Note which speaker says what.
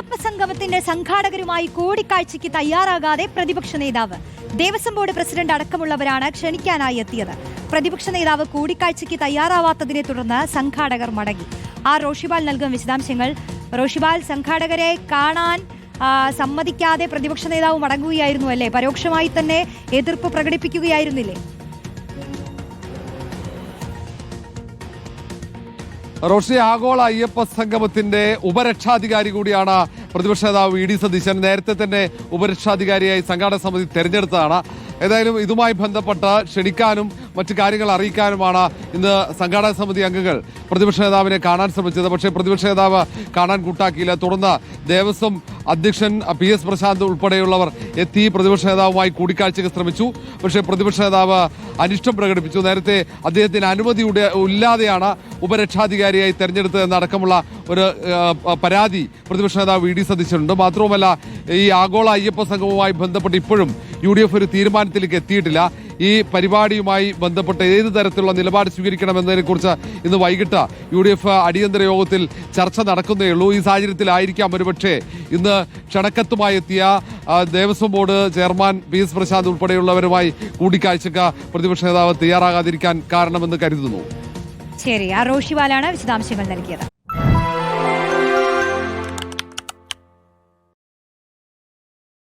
Speaker 1: അയ്യപ്പ സംഗമത്തിന്റെ സംഘാടകരുമായി കൂടിക്കാഴ്ചയ്ക്ക് തയ്യാറാകാതെ പ്രതിപക്ഷ നേതാവ്. ദേവസ്വം ബോർഡ് പ്രസിഡന്റ് അടക്കമുള്ളവരാണ് ക്ഷണിക്കാനായി എത്തിയത്. പ്രതിപക്ഷ നേതാവ് കൂടിക്കാഴ്ചയ്ക്ക് തയ്യാറാവാത്തതിനെ തുടർന്ന് സംഘാടകർ മടങ്ങി. റോഷിബാൽ നൽകും വിശദാംശങ്ങൾ. റോഷിബാൽ, സംഘാടകരെ കാണാൻ സമ്മതിക്കാതെ പ്രതിപക്ഷ നേതാവ് മടങ്ങുകയായിരുന്നു അല്ലേ? പരോക്ഷമായി തന്നെ എതിർപ്പ് പ്രകടിപ്പിക്കുകയായിരുന്നില്ലേ?
Speaker 2: റോഷി, ആഗോള അയ്യപ്പ സംഗമത്തിന്റെ ഉപരക്ഷാധികാരി കൂടിയാണ് പ്രതിപക്ഷ നേതാവ് വി ഡി സതീശൻ. നേരത്തെ തന്നെ ഉപരക്ഷാധികാരിയായി സംഘാടക സമിതി തെരഞ്ഞെടുത്തതാണ്. ഏതായാലും ഇതുമായി ബന്ധപ്പെട്ട് ക്ഷണിക്കാനും മറ്റു കാര്യങ്ങൾ അറിയിക്കാനുമാണ് ഇന്ന് സംഘാടക സമിതി അംഗങ്ങൾ പ്രതിപക്ഷ നേതാവിനെ കാണാൻ ശ്രമിച്ചത്. പക്ഷേ പ്രതിപക്ഷ നേതാവ് കാണാൻ കൂട്ടാക്കിയില്ല. തുടർന്ന് ദേവസ്വം അധ്യക്ഷൻ PS പ്രശാന്ത് ഉൾപ്പെടെയുള്ളവർ എത്തി പ്രതിപക്ഷ നേതാവുമായി കൂടിക്കാഴ്ചയ്ക്ക് ശ്രമിച്ചു. പക്ഷേ പ്രതിപക്ഷ നേതാവ് അനിഷ്ടം പ്രകടിപ്പിച്ചു. നേരത്തെ അദ്ദേഹത്തിന് അനുമതി ഇല്ലാതെയാണ് ഉപരക്ഷാധികാരിയായി തെരഞ്ഞെടുത്തതെന്നടക്കമുള്ള ഒരു പരാതി പ്രതിപക്ഷ നേതാവ് വി ഡി സതീശനുണ്ട്. മാത്രവുമല്ല, ഈ ആഗോള അയ്യപ്പ സംഗമവുമായി ബന്ധപ്പെട്ട് ഇപ്പോഴും UDF ഒരു തീരുമാനത്തിലേക്ക് എത്തിയിട്ടില്ല. ഈ പരിപാടിയുമായി ബന്ധപ്പെട്ട് ഏത് തരത്തിലുള്ള നിലപാട് സ്വീകരിക്കണമെന്നതിനെ കുറിച്ച് ഇന്ന് വൈകിട്ട് UDF അടിയന്തര യോഗത്തിൽ ചർച്ച നടക്കുന്നേയുള്ളൂ. ഈ സാഹചര്യത്തിലായിരിക്കാം ഒരുപക്ഷെ ഇന്ന് ക്ഷണക്കത്തുമായി എത്തിയ Devaswom board chairman PS Prashanth ഉൾപ്പെടെയുള്ളവരുമായി കൂടിക്കാഴ്ചക്ക് പ്രതിപക്ഷ നേതാവ് തയ്യാറാകാതിരിക്കാൻ കാരണമെന്ന് കരുതുന്നു.
Speaker 1: ശരി, റോഷിബാലാണ് വിശദാംശങ്ങൾ നൽകിയത്.